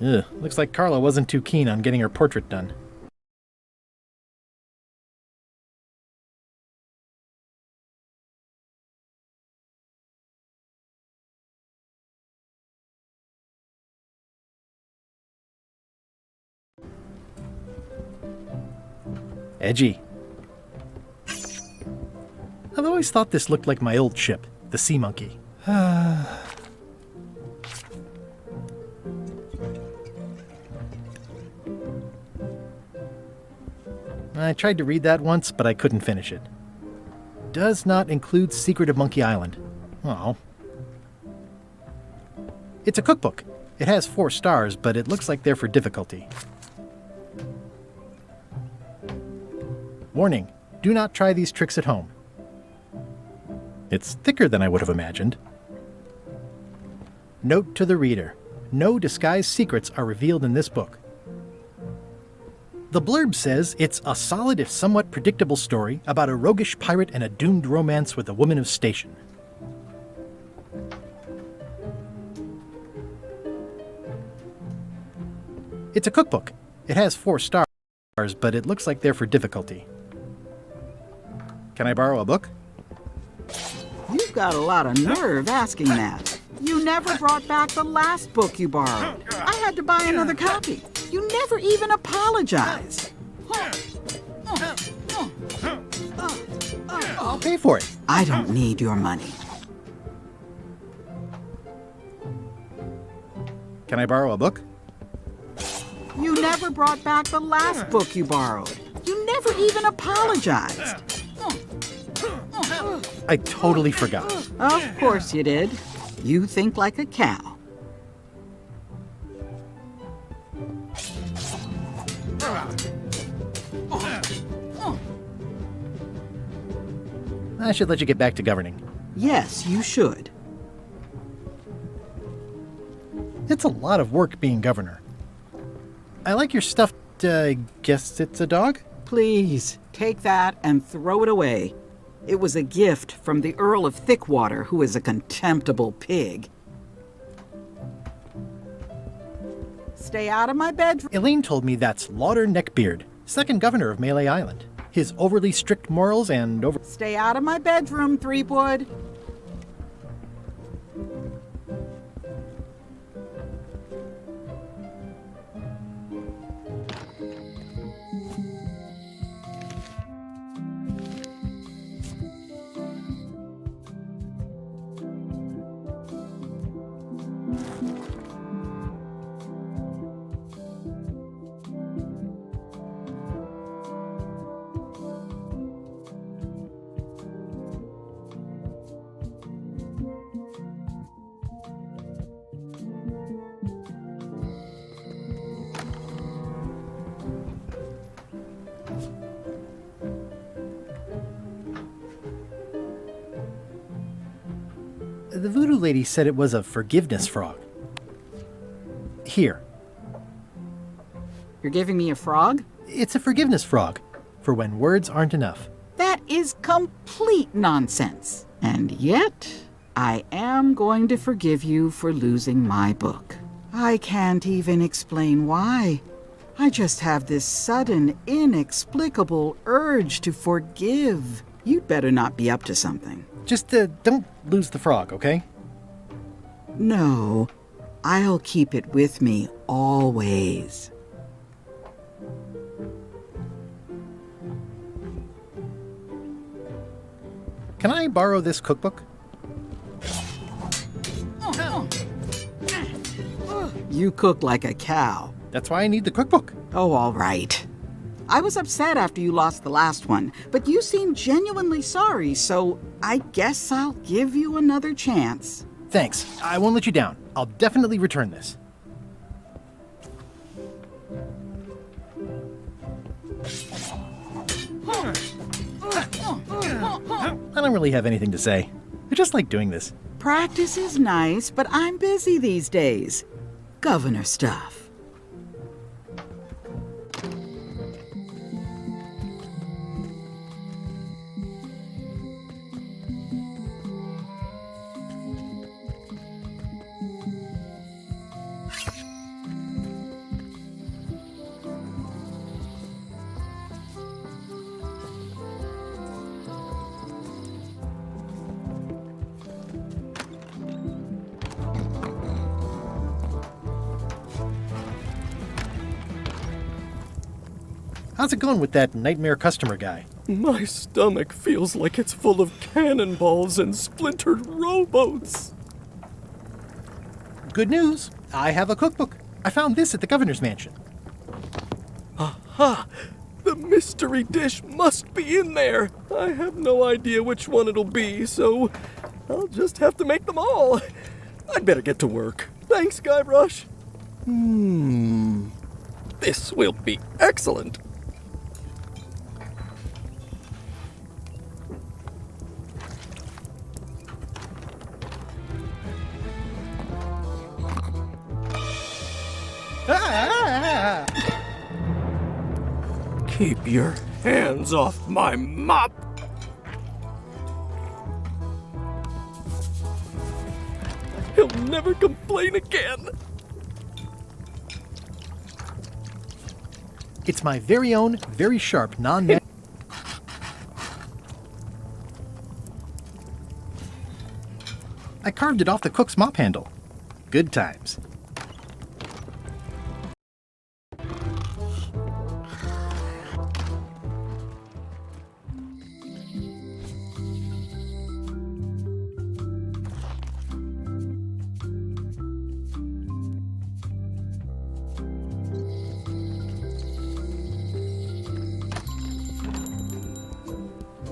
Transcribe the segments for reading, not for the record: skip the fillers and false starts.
Ugh, looks like Carla wasn't too keen on getting her portrait done. Edgy. I've always thought this looked like my old ship, the Sea Monkey. I tried to read that once, but I couldn't finish it. Does not include Secreto de Monkey Island. Oh. It's a cookbook. It has 4 stars, but it looks like they're for difficulty. Warning, do not try these tricks at home. It's thicker than I would have imagined. Note to the reader, no disguised secrets are revealed in this book. The blurb says it's a solid if somewhat predictable story about a roguish pirate and a doomed romance with a woman of station. It's a cookbook. It has 4 stars, but it looks like they're for difficulty. Can I borrow a book? You've got a lot of nerve asking that. You never brought back the last book you borrowed. I had to buy another copy. You never even apologized. I'll pay for it. I don't need your money. Can I borrow a book? You never brought back the last book you borrowed. You never even apologized. I totally forgot. Of course you did. You think like a cow. I should let you get back to governing. Yes, you should. It's a lot of work being governor. I like your stuffed, guess it's a dog? Please, take that and throw it away. It was a gift from the Earl of Thickwater, who is a contemptible pig. Stay out of my bedroom. Elaine told me that's Lauder Neckbeard, second governor of Melee Island. His overly strict morals and Stay out of my bedroom, Threepwood. The voodoo lady said it was a forgiveness frog. Here. You're giving me a frog? It's a forgiveness frog, for when words aren't enough. That is complete nonsense. And yet, I am going to forgive you for losing my book. I can't even explain why. I just have this sudden, inexplicable urge to forgive. You'd better not be up to something. Just don't lose the frog, okay? No, I'll keep it with me always. Can I borrow this cookbook? You cook like a cow. That's why I need the cookbook. Oh, all right. I was upset after you lost the last one, but you seemed genuinely sorry, so I guess I'll give you another chance. Thanks. I won't let you down. I'll definitely return this. I don't really have anything to say. I just like doing this. Practice is nice, but I'm busy these days. Governor stuff. How's it going with that nightmare customer guy? My stomach feels like it's full of cannonballs and splintered rowboats. Good news. I have a cookbook. I found this at the governor's mansion. Aha! The mystery dish must be in there. I have no idea which one it'll be, so I'll just have to make them all. I'd better get to work. Thanks, Guybrush. This will be excellent. Ah! Keep your hands off my mop. He'll never complain again. It's my very own, very sharp, non-net... I carved it off the cook's mop handle. Good times.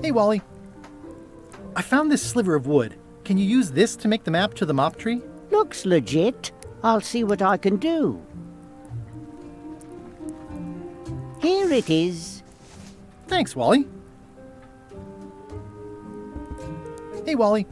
Hey, Wally. I found this sliver of wood. Can you use this to make the map to the mop tree? Looks legit. I'll see what I can do. Here it is. Thanks, Wally. Hey, Wally.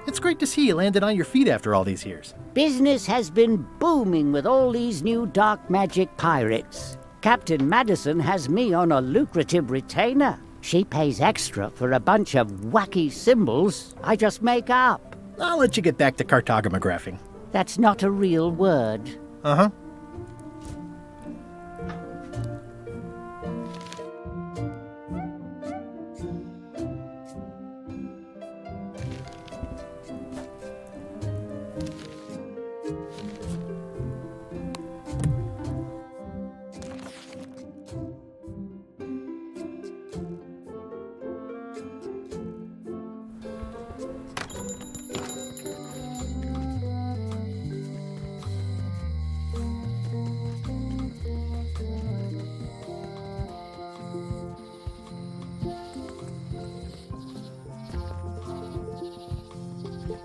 It's great to see you landed on your feet after all these years. Business has been booming with all these new dark magic pirates. Captain Madison has me on a lucrative retainer. She pays extra for a bunch of wacky symbols I just make up. I'll let you get back to cartographing. That's not a real word. Uh-huh.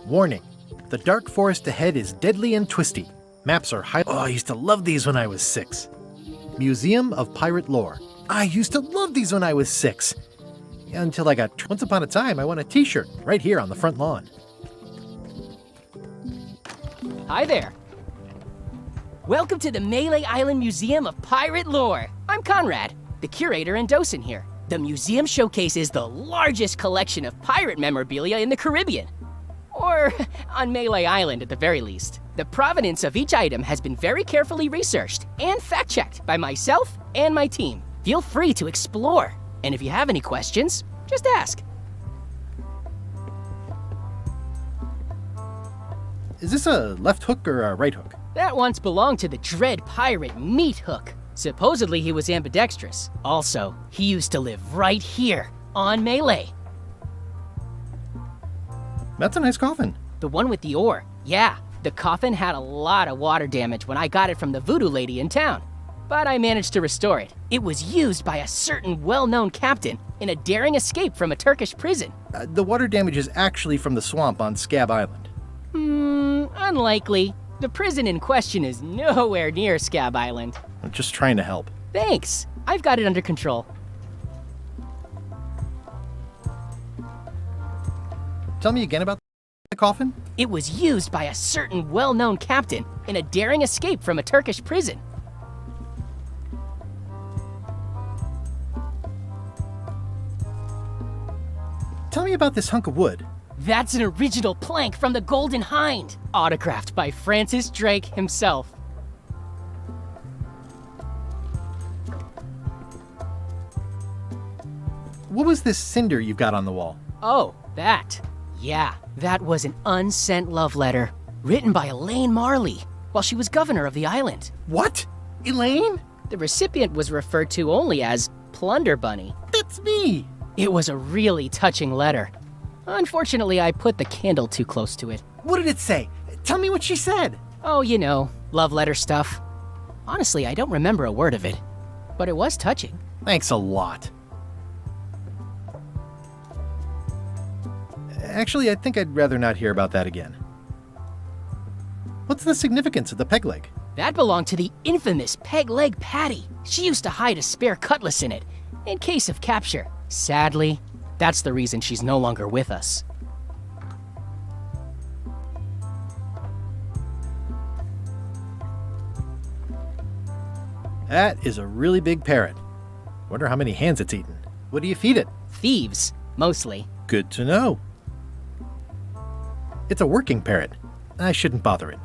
Warning. The dark forest ahead is deadly and twisty. Maps are high... Oh, I used to love these when I was 6. Museum of Pirate Lore. I used to love these when I was 6. Until I got... Once upon a time, I won a t-shirt right here on the front lawn. Hi there. Welcome to the Melee Island Museum of Pirate Lore. I'm Conrad, the curator and docent here. The museum showcases the largest collection of pirate memorabilia in the Caribbean. Or on Melee Island at the very least. The provenance of each item has been very carefully researched and fact-checked by myself and my team. Feel free to explore. And if you have any questions, just ask. Is this a left hook or a right hook? That once belonged to the dread pirate Meat Hook. Supposedly he was ambidextrous. Also, he used to live right here on Melee. That's a nice coffin. The one with the ore. Yeah, the coffin had a lot of water damage when I got it from the voodoo lady in town. But I managed to restore it. It was used by a certain well-known captain in a daring escape from a Turkish prison. The water damage is actually from the swamp on Scab Island. Unlikely. The prison in question is nowhere near Scab Island. I'm just trying to help. Thanks. I've got it under control. Tell me again about the coffin? It was used by a certain well-known captain in a daring escape from a Turkish prison. Tell me about this hunk of wood. That's an original plank from the Golden Hind, autographed by Francis Drake himself. What was this cinder you've got on the wall? Oh, that. Yeah, that was an unsent love letter, written by Elaine Marley while she was governor of the island. What? Elaine? The recipient was referred to only as Plunder Bunny. That's me! It was a really touching letter. Unfortunately, I put the candle too close to it. What did it say? Tell me what she said. Oh, you know, love letter stuff. Honestly, I don't remember a word of it, but it was touching. Thanks a lot. Actually, I think I'd rather not hear about that again. What's the significance of the peg leg? That belonged to the infamous Peg Leg Patty. She used to hide a spare cutlass in it, in case of capture. Sadly, that's the reason she's no longer with us. That is a really big parrot. Wonder how many hands it's eaten. What do you feed it? Thieves, mostly. Good to know. It's a working parrot. I shouldn't bother it.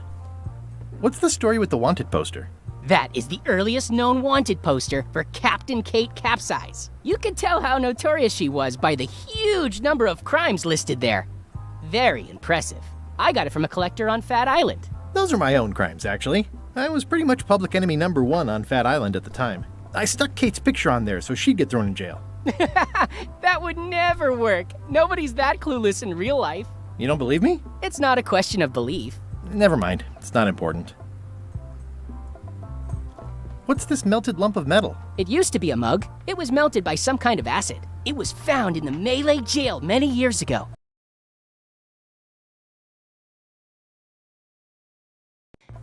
What's the story with the wanted poster? That is the earliest known wanted poster for Captain Kate Capsize. You can tell how notorious she was by the huge number of crimes listed there. Very impressive. I got it from a collector on Fat Island. Those are my own crimes, actually. I was pretty much public enemy number 1 on Fat Island at the time. I stuck Kate's picture on there so she'd get thrown in jail. That would never work. Nobody's that clueless in real life. You don't believe me? It's not a question of belief. Never mind. It's not important. What's this melted lump of metal? It used to be a mug. It was melted by some kind of acid. It was found in the Malay jail many years ago.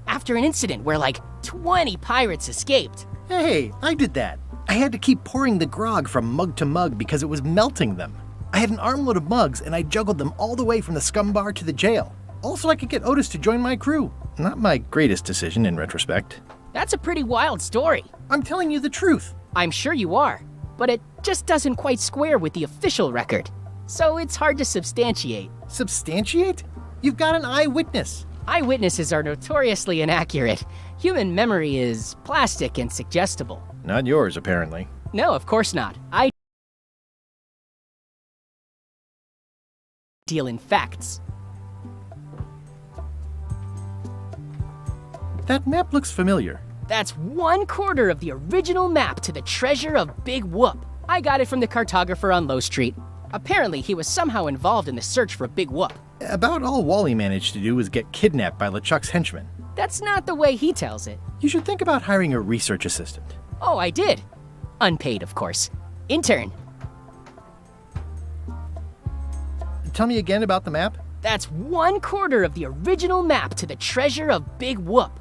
After an incident where like 20 pirates escaped. Hey, I did that. I had to keep pouring the grog from mug to mug because it was melting them. I had an armload of mugs and I juggled them all the way from the scum bar to the jail. Also, I could get Otis to join my crew. Not my greatest decision in retrospect. That's a pretty wild story. I'm telling you the truth. I'm sure you are, but it just doesn't quite square with the official record. So it's hard to substantiate. Substantiate? You've got an eyewitness. Eyewitnesses are notoriously inaccurate. Human memory is plastic and suggestible. Not yours, apparently. No, of course not. I deal in facts. That map looks familiar. That's 1/4 of the original map to the treasure of Big Whoop. I got it from the cartographer on Low Street. Apparently, he was somehow involved in the search for Big Whoop. About all Wally managed to do was get kidnapped by LeChuck's henchmen. That's not the way he tells it. You should think about hiring a research assistant. Oh, I did. Unpaid, of course. Intern. Tell me again about the map? That's 1/4 of the original map to the treasure of Big Whoop.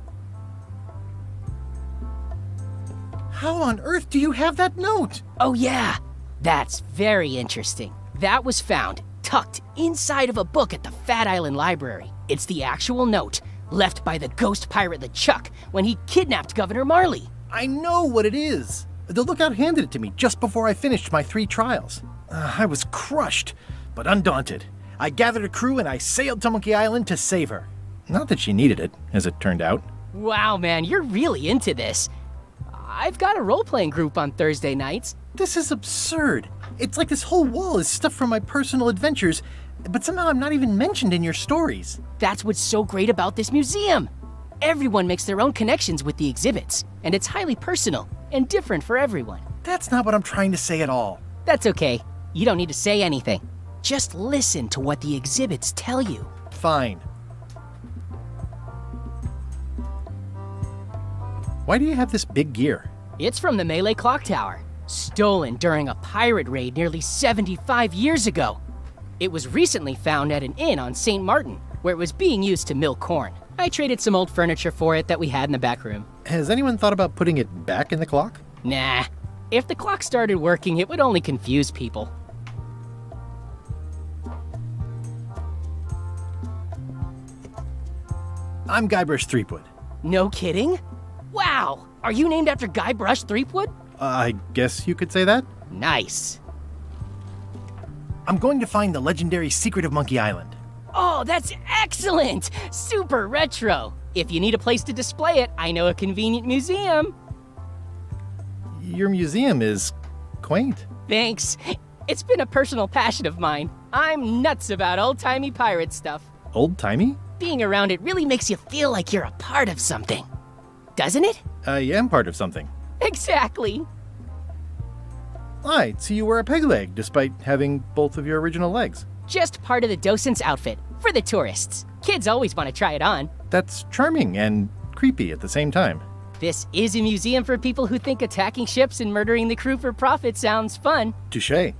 How on earth do you have that note? Oh yeah, that's very interesting. That was found tucked inside of a book at the Fat Island Library. It's the actual note left by the ghost pirate LeChuck when he kidnapped Governor Marley. I know what it is. The lookout handed it to me just before I finished my 3 trials. I was crushed, but undaunted. I gathered a crew and I sailed to Monkey Island to save her. Not that she needed it, as it turned out. Wow, man, you're really into this. I've got a role-playing group on Thursday nights. This is absurd. It's like this whole wall is stuff from my personal adventures, but somehow I'm not even mentioned in your stories. That's what's so great about this museum. Everyone makes their own connections with the exhibits, and it's highly personal and different for everyone. That's not what I'm trying to say at all. That's okay. You don't need to say anything. Just listen to what the exhibits tell you. Fine. Why do you have this big gear? It's from the Malay Clock Tower, stolen during a pirate raid nearly 75 years ago. It was recently found at an inn on St. Martin, where it was being used to mill corn. I traded some old furniture for it that we had in the back room. Has anyone thought about putting it back in the clock? Nah. If the clock started working, it would only confuse people. I'm Guybrush Threepwood. No kidding? Wow! Are you named after Guybrush Threepwood? I guess you could say that. Nice. I'm going to find the legendary Secret of Monkey Island. Oh, that's excellent! Super retro. If you need a place to display it, I know a convenient museum. Your museum is quaint. Thanks. It's been a personal passion of mine. I'm nuts about old-timey pirate stuff. Old-timey? Being around it really makes you feel like you're a part of something. Doesn't it? I am part of something. Exactly. I'd see you wear a peg leg despite having both of your original legs. Just part of the docent's outfit, for the tourists. Kids always want to try it on. That's charming and creepy at the same time. This is a museum for people who think attacking ships and murdering the crew for profit sounds fun. Touché.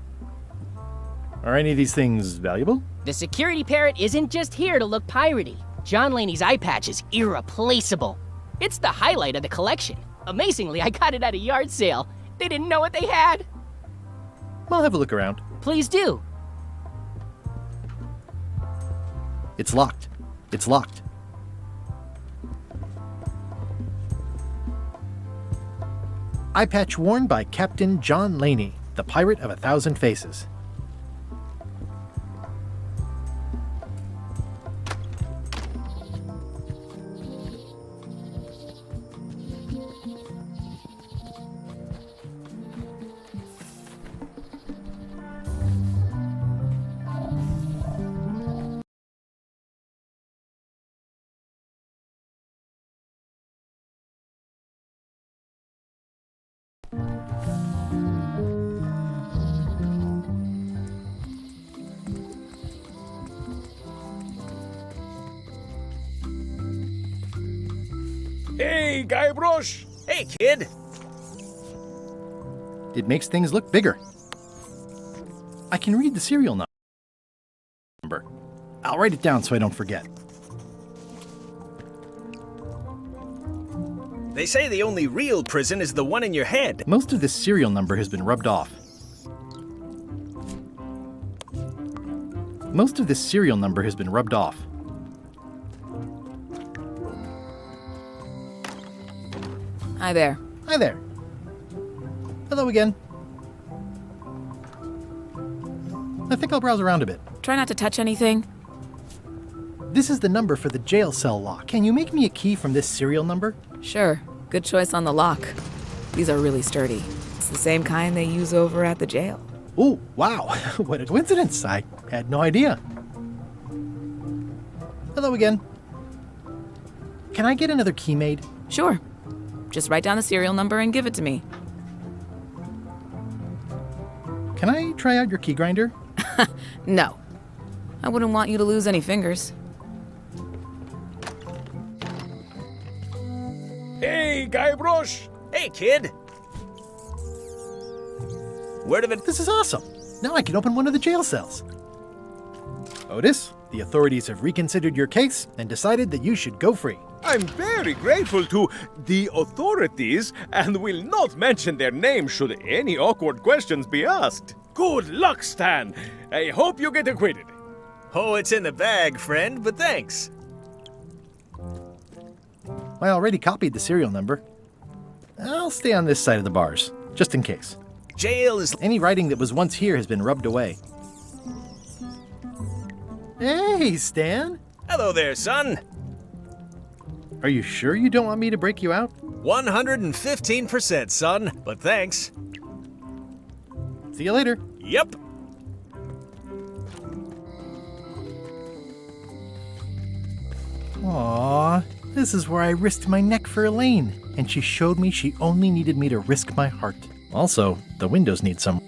Are any of these things valuable? The security parrot isn't just here to look piratey. John Laney's eye patch is irreplaceable. It's the highlight of the collection. Amazingly, I got it at a yard sale. They didn't know what they had. I'll have a look around. Please do. It's locked. It's locked. Eye patch worn by Captain John Laney, the pirate of 1,000 faces. Hey, Guybrush! Hey, kid! It makes things look bigger. I can read the serial number. I'll write it down so I don't forget. They say the only real prison is the one in your head. Most of this serial number has been rubbed off. Most of this serial number has been rubbed off. Hi there. Hi there. Hello again. I think I'll browse around a bit. Try not to touch anything. This is the number for the jail cell lock. Can you make me a key from this serial number? Sure. Good choice on the lock. These are really sturdy. It's the same kind they use over at the jail. Oh, wow. What a coincidence. I had no idea. Hello again. Can I get another key made? Sure. Just write down the serial number and give it to me. Can I try out your key grinder? No. I wouldn't want you to lose any fingers. Hey, Guybrush! Hey, kid! Word of it? This is awesome. Now I can open one of the jail cells. Otis, the authorities have reconsidered your case and decided that you should go free. I'm very grateful to the authorities and will not mention their name should any awkward questions be asked. Good luck, Stan. I hope you get acquitted. Oh, it's in the bag, friend, but thanks. I already copied the serial number. I'll stay on this side of the bars, just in case. Jail is... Any writing that was once here has been rubbed away. Hey, Stan! Hello there, son. Are you sure you don't want me to break you out? 115%, son, but thanks. See you later. Yep. Aww, this is where I risked my neck for Elaine, and she showed me she only needed me to risk my heart. Also, the windows need some.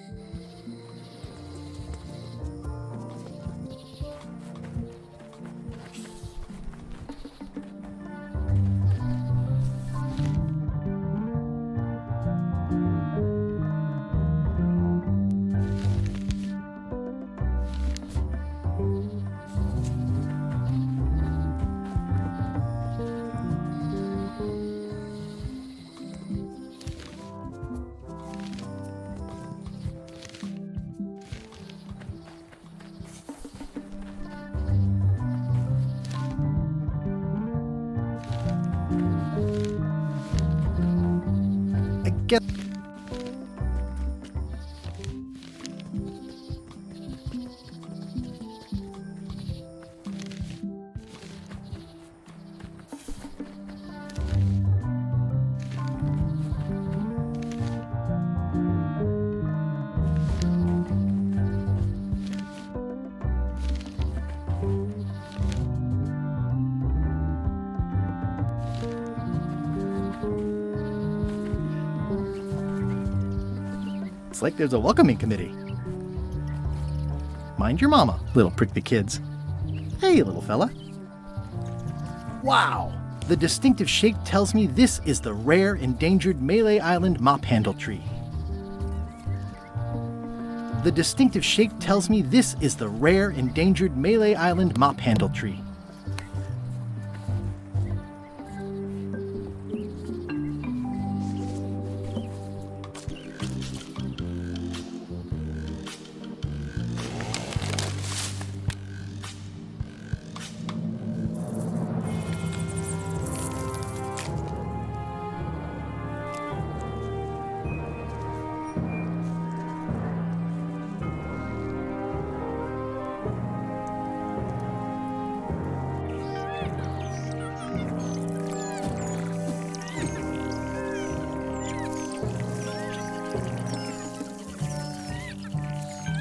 Looks like there's a welcoming committee. Mind your mama, little prickly kids. Hey, little fella. Wow! The distinctive shape tells me this is the rare, endangered Malay Island mop handle tree. The distinctive shape tells me this is the rare, endangered Malay Island mop handle tree.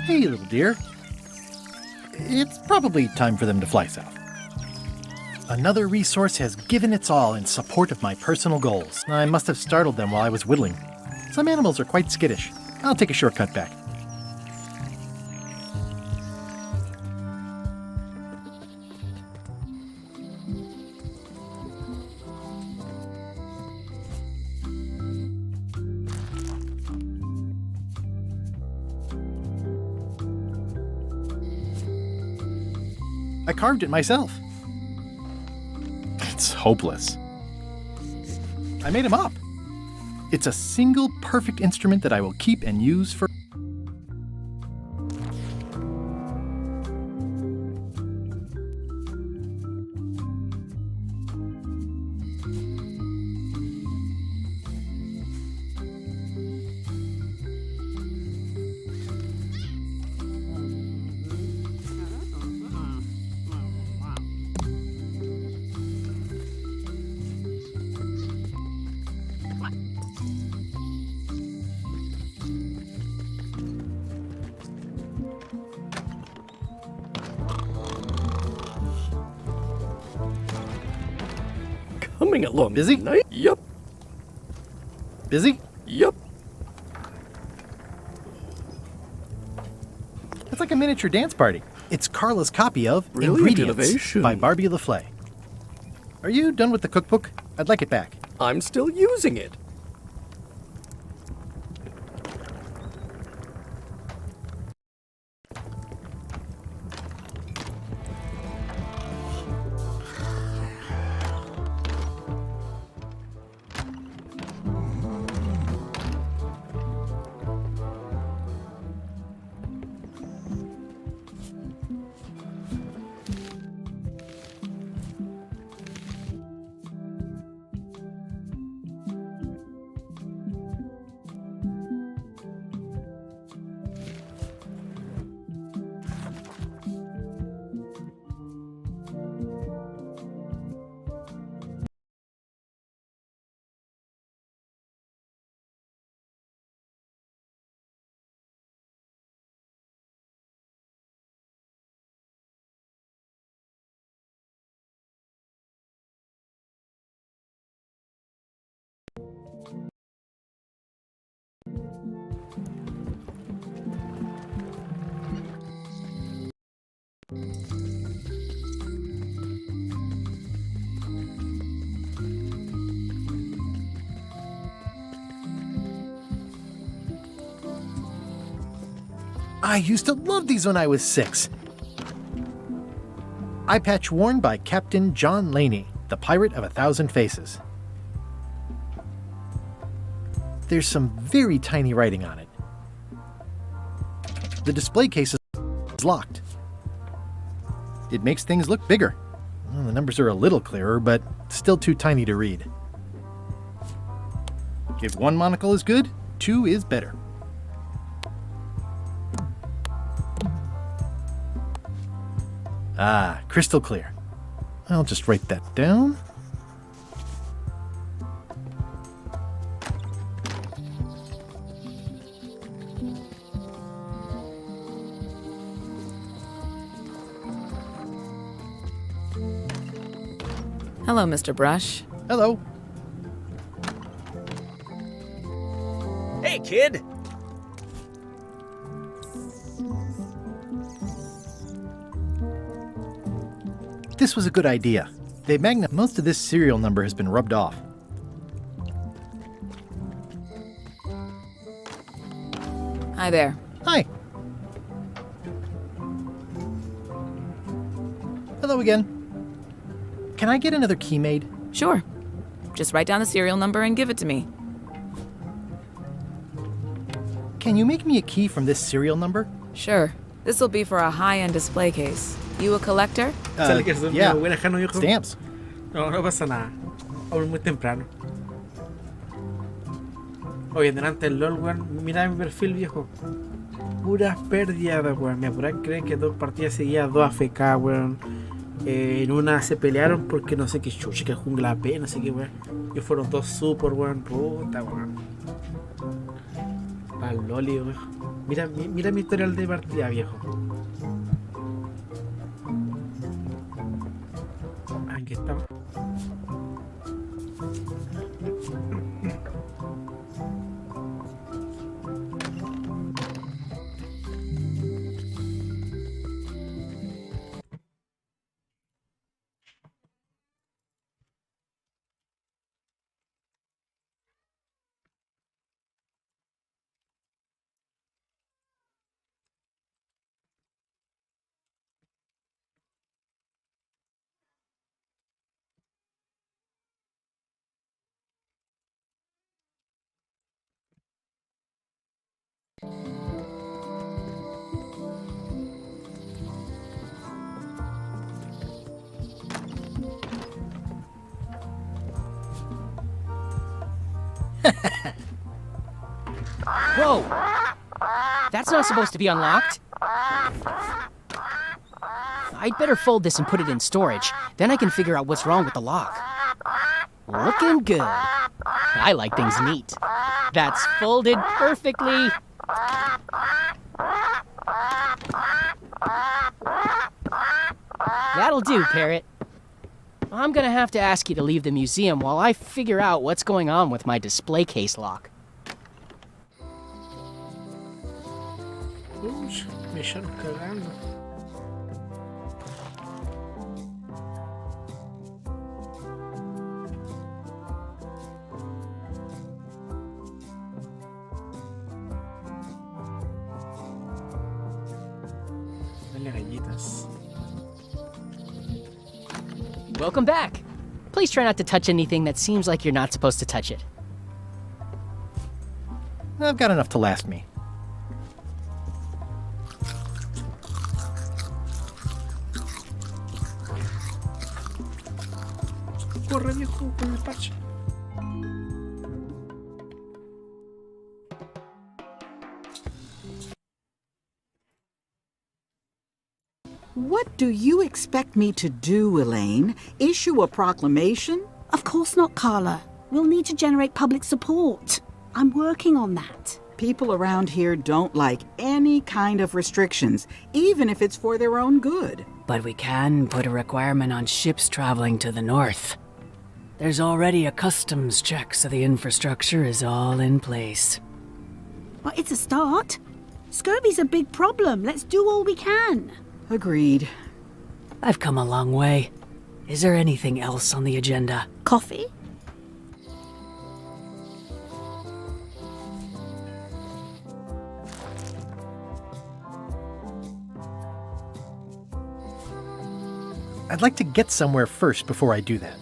Hey, little dear. It's probably time for them to fly south. Another resource has given its all in support of my personal goals. I must have startled them while I was whittling. Some animals are quite skittish. I'll take a shortcut back. I carved it myself. It's hopeless. I made him up. It's a single perfect instrument that I will keep and use for... Coming along. Busy? Yup. Busy? Yup. It's like a miniature dance party. It's Carla's copy of Brilliant Ingredients innovation. by Barbie LaFlay. Are you done with the cookbook? I'd like it back. I'm still using it. I used to love these when I was 6. Eye patch worn by Captain John Laney, the Pirate of 1,000 Faces. There's some very tiny writing on it. The display case is locked. It makes things look bigger. Well, the numbers are a little clearer, but still too tiny to read. If one monocle is good, 2 is better. Ah, crystal clear. I'll just write that down. Hello, Mr. Brush. Hello. Hey, kid! This was a good idea. Most of this serial number has been rubbed off. Hi there. Hi. Hello again. Can I get another key made? Sure. Just write down the serial number and give it to me. Can you make me a key from this serial number? Sure. This will be for a high-end display case. You a collector? Sale que es Yeah. muy lejano, viejo. Stamps. No, no pasa nada. Aún muy temprano. Oye, delante del LOL, weón. Mira mi perfil, viejo. Puras pérdidas, weón. Me podrán creer que 2 partidas seguidas, 2 AFK, weón. En una se pelearon porque no sé qué chucha, que jungla P, no sé qué, weón. Y fueron 2 super, weón. Puta, weón. Pa'l loli, weón. Mira mi historial de partida, viejo. Aquí estamos. Whoa! That's not supposed to be unlocked. I'd better fold this and put it in storage. Then I can figure out what's wrong with the lock. Looking good. I like things neat. That's folded perfectly. That'll do, Parrot. I'm gonna have to ask you to leave the museum while I figure out what's going on with my display case lock. Me están cagando. Dale galletas. Welcome back. Please try not to touch anything that seems like you're not supposed to touch it. I've got enough to last me. Corre, viejo, con el parche. What do you expect me to do, Elaine? Issue a proclamation? Of course not, Carla. We'll need to generate public support. I'm working on that. People around here don't like any kind of restrictions, even if it's for their own good. But we can put a requirement on ships traveling to the north. There's already a customs check, so the infrastructure is all in place. Well, it's a start. Scurvy's a big problem. Let's do all we can. Agreed. I've come a long way. Is there anything else on the agenda? Coffee? I'd like to get somewhere first before I do that.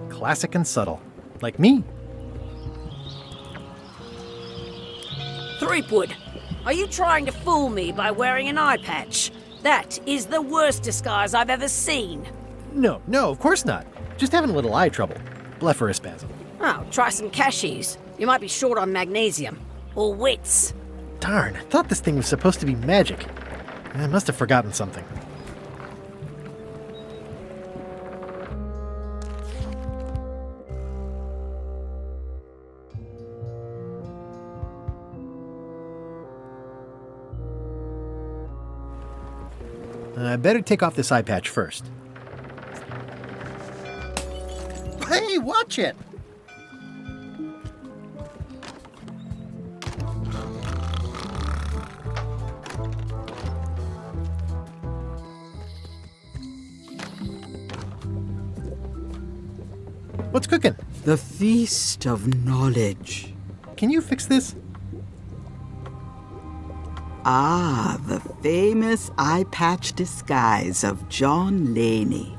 Classic and subtle. Like me. Threepwood, are you trying to fool me by wearing an eye patch? That is the worst disguise I've ever seen. No, of course not. Just having a little eye trouble. Blepharospasm. Oh, try some cashews. You might be short on magnesium. Or wits. Darn, I thought this thing was supposed to be magic. I must have forgotten something. I better take off this eye patch first. Hey, watch it! What's cooking? The feast of knowledge. Can you fix this? Ah, the famous eye patch disguise of John Laney.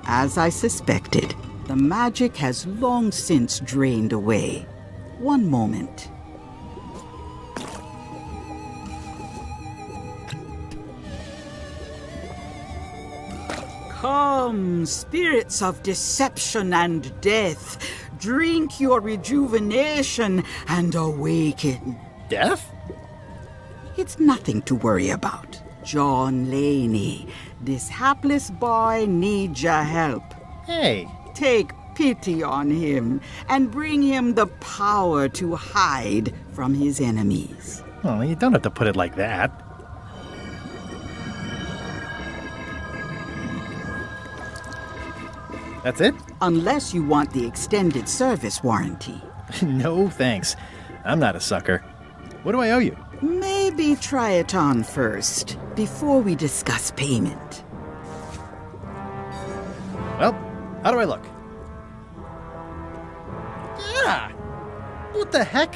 As I suspected, the magic has long since drained away. One moment. Come, spirits of deception and death, drink your rejuvenation and awaken. Death? It's nothing to worry about. John Laney, this hapless boy needs your help. Hey. Take pity on him and bring him the power to hide from his enemies. Well, you don't have to put it like that. That's it? Unless you want the extended service warranty. No, thanks. I'm not a sucker. What do I owe you? Maybe try it on first, before we discuss payment. Well, how do I look? Yeah! What the heck?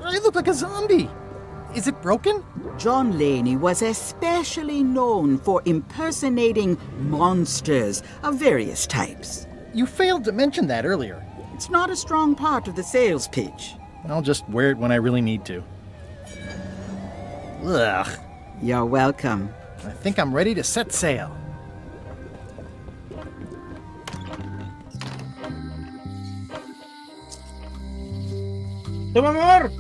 I look like a zombie. Is it broken? John Laney was especially known for impersonating monsters of various types. You failed to mention that earlier. It's not a strong part of the sales pitch. I'll just wear it when I really need to. Ugh. You're welcome. I think I'm ready to set sail. ¡Toma, amor!